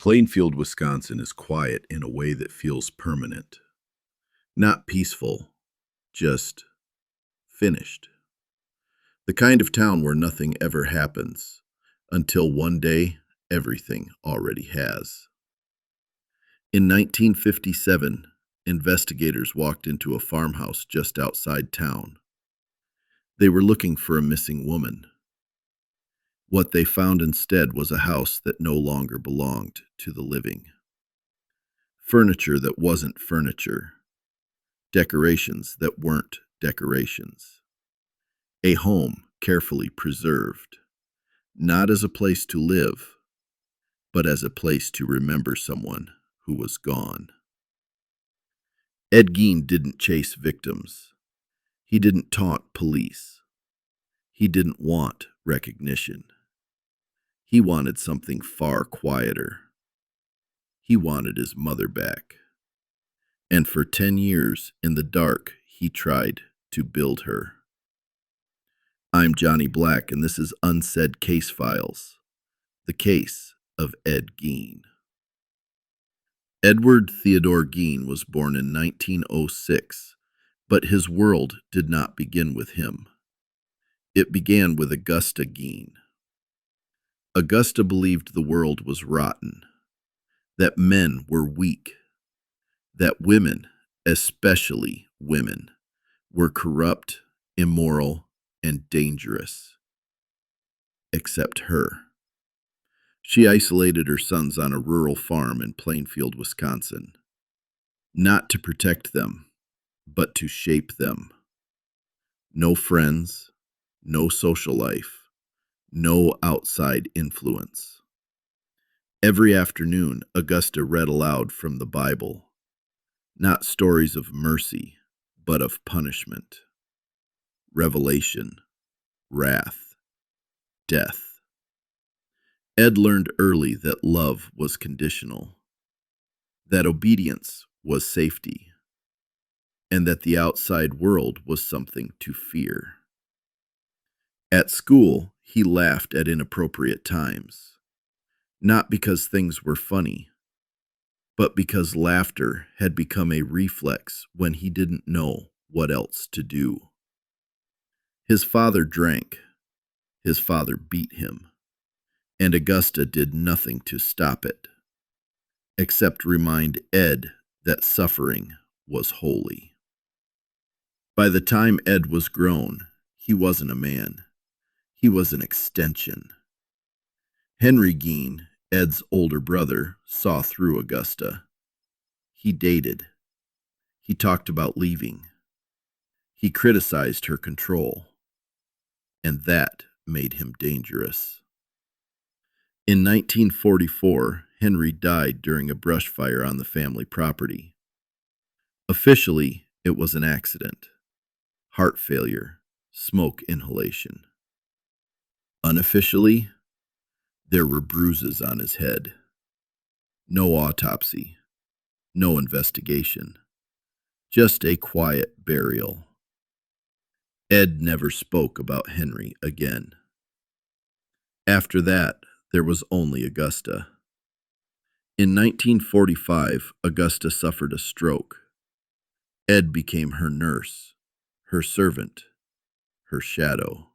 Plainfield, Wisconsin is quiet in a way that feels permanent. Not peaceful, just finished. The kind of town where nothing ever happens, until one day everything already has. In 1957, investigators walked into a farmhouse just outside town. They were looking for a missing woman. What they found instead was a house that no longer belonged to the living. Furniture that wasn't furniture. Decorations that weren't decorations. A home carefully preserved, not as a place to live, but as a place to remember someone who was gone. Ed Gein didn't chase victims. He didn't taunt police. He didn't want recognition. He wanted something far quieter. He wanted his mother back. And for 10 years, in the dark, he tried to build her. I'm Johnny Black, and this is Unsaid Case Files, the case of Ed Gein. Edward Theodore Gein was born in 1906, but his world did not begin with him. It began with Augusta Gein. Augusta believed the world was rotten, that men were weak, that women, especially women, were corrupt, immoral, and dangerous. Except her. She isolated her sons on a rural farm in Plainfield, Wisconsin, not to protect them, but to shape them. No friends, no social life, no outside influence. Every afternoon, Augusta read aloud from the Bible, not stories of mercy, but of punishment, revelation, wrath, death. Ed learned early that love was conditional, that obedience was safety, and that the outside world was something to fear. At school, he laughed at inappropriate times, not because things were funny, but because laughter had become a reflex when he didn't know what else to do. His father drank. His father beat him. And Augusta did nothing to stop it, except remind Ed that suffering was holy. By the time Ed was grown, he wasn't a man. He was an extension. Henry Gein, Ed's older brother, saw through Augusta. He dated. He talked about leaving. He criticized her control. And that made him dangerous. In 1944, Henry died during a brush fire on the family property. Officially, it was an accident. Heart failure, smoke inhalation. Unofficially, there were bruises on his head. No autopsy, no investigation, just a quiet burial. Ed never spoke about Henry again. After that, there was only Augusta. In 1945, Augusta suffered a stroke. Ed became her nurse, her servant, her shadow.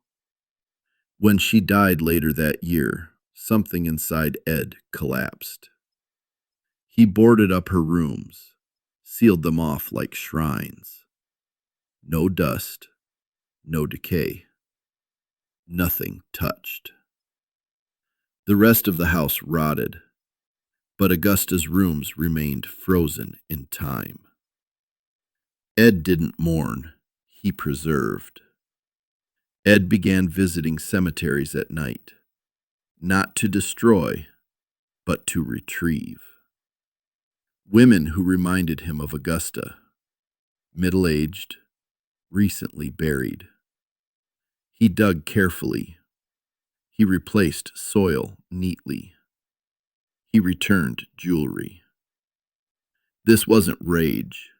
When she died later that year, something inside Ed collapsed. He boarded up her rooms, sealed them off like shrines. No dust, no decay. Nothing touched. The rest of the house rotted, but Augusta's rooms remained frozen in time. Ed didn't mourn, he preserved. Ed began visiting cemeteries at night, not to destroy, but to retrieve. Women who reminded him of Augusta, middle-aged, recently buried. He dug carefully. He replaced soil neatly. He returned jewelry. This wasn't rage.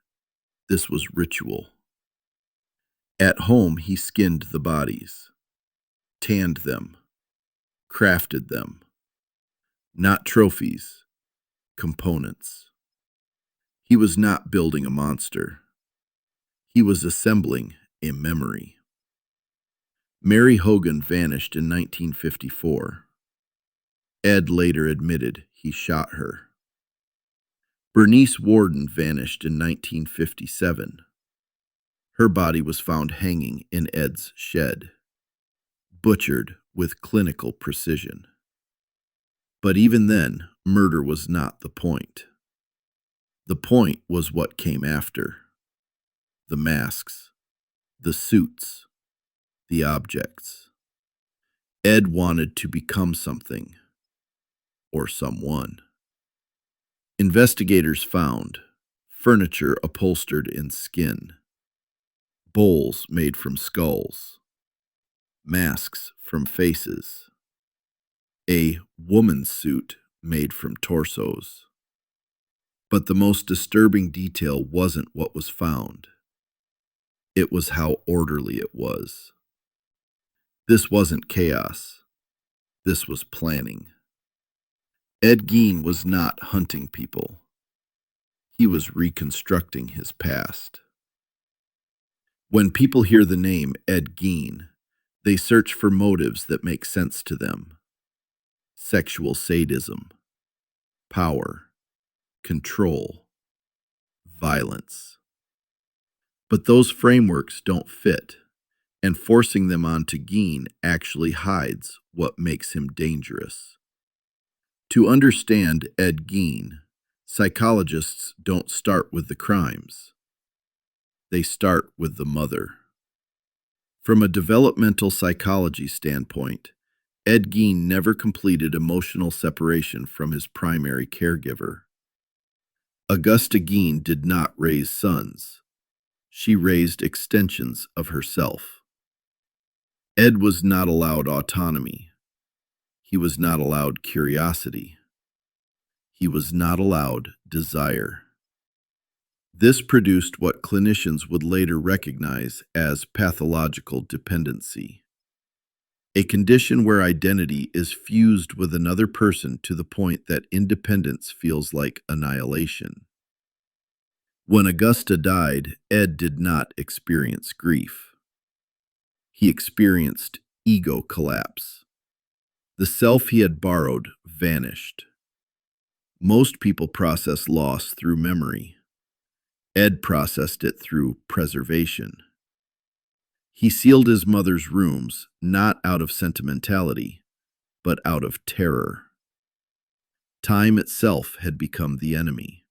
This was ritual. At home, he skinned the bodies, tanned them, crafted them. Not trophies, Components. He was not building a monster. He was assembling a memory. Mary Hogan vanished in 1954. Ed later admitted he shot her. Bernice Warden vanished in 1957. Her body was found hanging in Ed's shed, butchered with clinical precision. But even then, murder was not the point. The point was what came after. The masks, the suits, the objects. Ed wanted to become something, or someone. Investigators found furniture upholstered in skin, bowls made from skulls, masks from faces, a woman's suit made from torsos. But the most disturbing detail wasn't what was found. It was how orderly it was. This wasn't chaos. This was planning. Ed Gein was not hunting people. He was reconstructing his past. When people hear the name Ed Gein, they search for motives that make sense to them. Sexual sadism, power, control, violence. But those frameworks don't fit, and forcing them onto Gein actually hides what makes him dangerous. To understand Ed Gein, psychologists don't start with the crimes. They start with the mother. From a developmental psychology standpoint, Ed Gein never completed emotional separation from his primary caregiver. Augusta Gein did not raise sons. She raised extensions of herself. Ed was not allowed autonomy. He was not allowed curiosity. He was not allowed desire. This produced what clinicians would later recognize as pathological dependency, a condition where identity is fused with another person to the point that independence feels like annihilation. When Augusta died, Ed did not experience grief. He experienced ego collapse. The self he had borrowed vanished. Most people process loss through memory. Ed processed it through preservation. He sealed his mother's rooms not out of sentimentality, but out of terror. Time itself had become the enemy.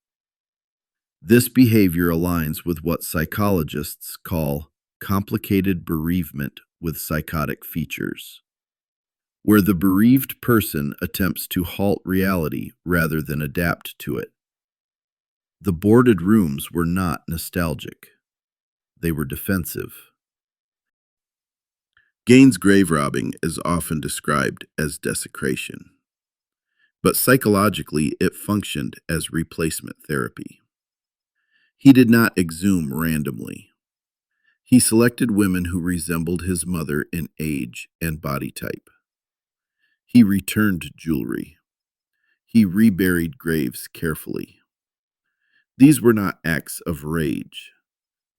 This behavior aligns with what psychologists call complicated bereavement with psychotic features, where the bereaved person attempts to halt reality rather than adapt to it. The boarded rooms were not nostalgic. They were defensive. Gein's grave robbing is often described as desecration, but psychologically it functioned as replacement therapy. He did not exhume randomly. He selected women who resembled his mother in age and body type. He returned jewelry. He reburied graves carefully. These were not acts of rage.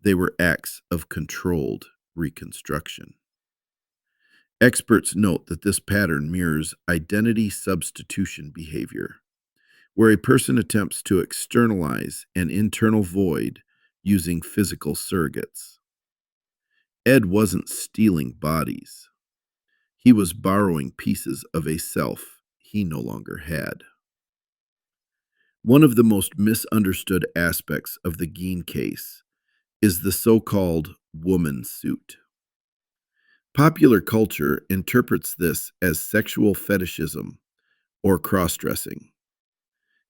They were acts of controlled reconstruction. Experts note that this pattern mirrors identity substitution behavior, where a person attempts to externalize an internal void using physical surrogates. Ed wasn't stealing bodies. He was borrowing pieces of a self he no longer had. One of the most misunderstood aspects of the Gein case is the so-called woman suit. Popular culture interprets this as sexual fetishism or cross-dressing.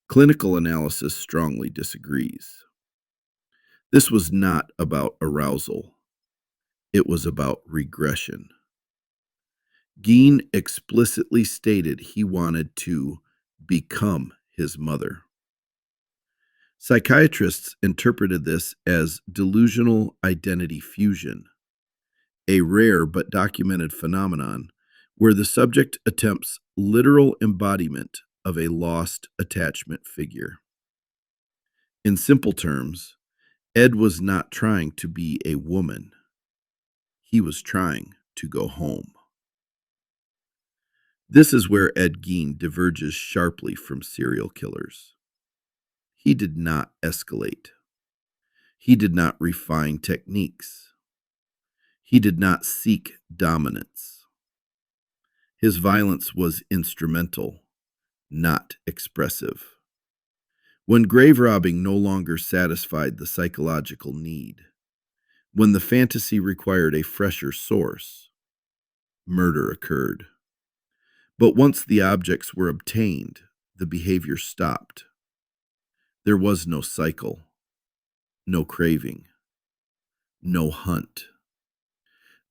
Clinical analysis strongly disagrees. This was not about arousal. It was about regression. Gein explicitly stated he wanted to become his mother. Psychiatrists interpreted this as delusional identity fusion, a rare but documented phenomenon where the subject attempts literal embodiment of a lost attachment figure. In simple terms, Ed was not trying to be a woman. He was trying to go home. This is where Ed Gein diverges sharply from serial killers. He did not escalate. He did not refine techniques. He did not seek dominance. His violence was instrumental, not expressive. When grave robbing no longer satisfied the psychological need, when the fantasy required a fresher source, murder occurred. But once the objects were obtained, the behavior stopped. There was no cycle, no craving, no hunt.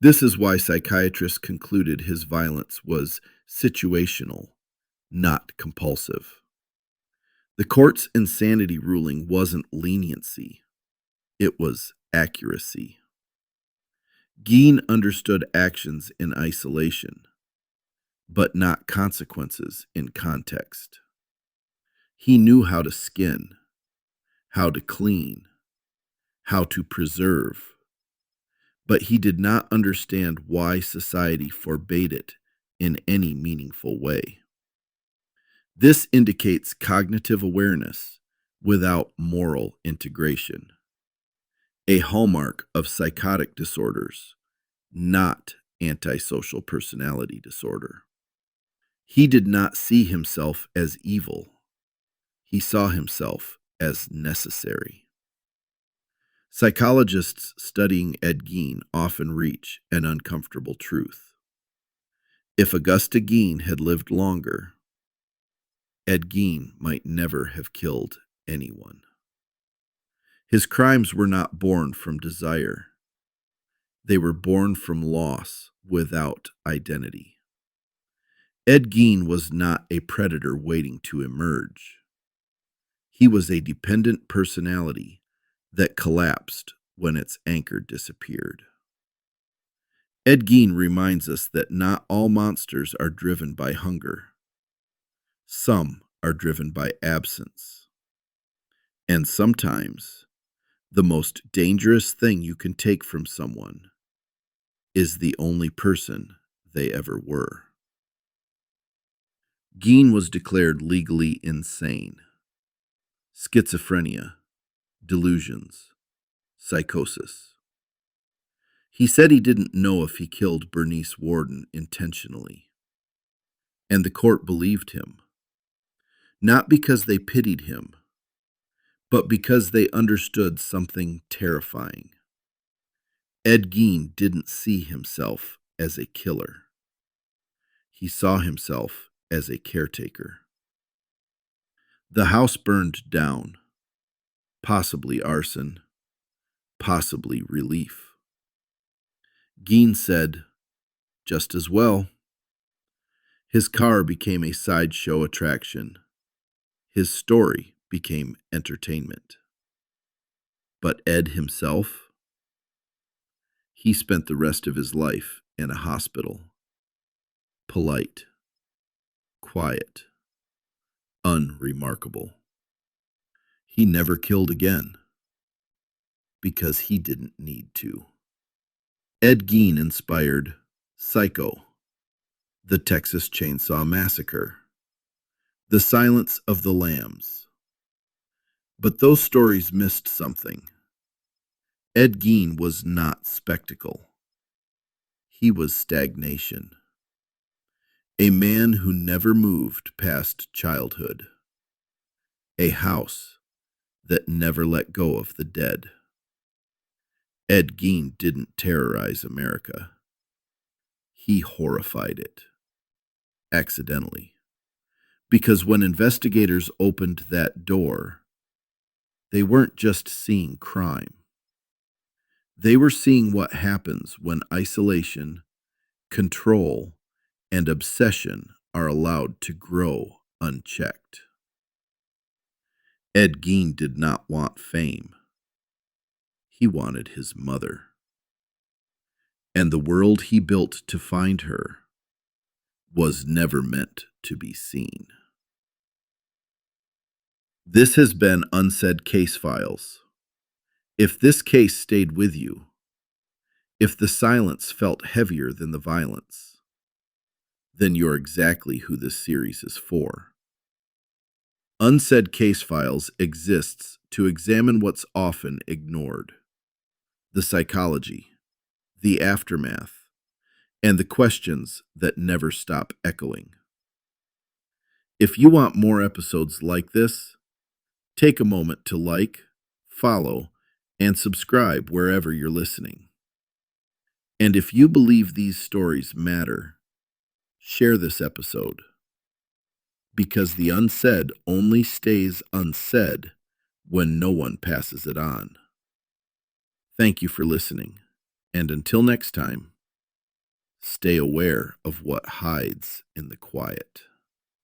This is why psychiatrists concluded his violence was situational, not compulsive. The court's insanity ruling wasn't leniency, it was accuracy. Gein understood actions in isolation, but not consequences in context. He knew how to skin, how to clean, how to preserve, but he did not understand why society forbade it in any meaningful way. This indicates cognitive awareness without moral integration, a hallmark of psychotic disorders, not antisocial personality disorder. He did not see himself as evil. He saw himself as necessary. Psychologists studying Ed Gein often reach an uncomfortable truth. If Augusta Gein had lived longer, Ed Gein might never have killed anyone. His crimes were not born from desire. They were born from loss without identity. Ed Gein was not a predator waiting to emerge. He was a dependent personality that collapsed when its anchor disappeared. Ed Gein reminds us that not all monsters are driven by hunger. Some are driven by absence. And sometimes, the most dangerous thing you can take from someone is the only person they ever were. Gein was declared legally insane. Schizophrenia, delusions, psychosis. He said he didn't know if he killed Bernice Worden intentionally. And the court believed him. Not because they pitied him, but because they understood something terrifying. Ed Gein didn't see himself as a killer. He saw himself as a caretaker. The house burned down, possibly arson, possibly relief. Gein said, "Just as well." His car became a sideshow attraction. His story became entertainment. But Ed himself? He spent the rest of his life in a hospital. Polite, quiet, unremarkable. He never killed again because he didn't need to. Ed Gein inspired Psycho, The Texas Chainsaw Massacre, The Silence of the Lambs. But those stories missed something. Ed Gein was not spectacle. He was stagnation. A man who never moved past childhood. A house that never let go of the dead. Ed Gein didn't terrorize America. He horrified it. Accidentally. Because when investigators opened that door, they weren't just seeing crime. They were seeing what happens when isolation, control, and obsession are allowed to grow unchecked. Ed Gein did not want fame. He wanted his mother. And the world he built to find her was never meant to be seen. This has been Unsaid Case Files. If this case stayed with you, if the silence felt heavier than the violence, then you're exactly who this series is for. Unsaid Case Files exists to examine what's often ignored: the psychology, the aftermath, and the questions that never stop echoing. If you want more episodes like this, take a moment to like, follow, and subscribe wherever you're listening. And if you believe these stories matter, share this episode, because the unsaid only stays unsaid when no one passes it on. Thank you for listening, and until next time, stay aware of what hides in the quiet.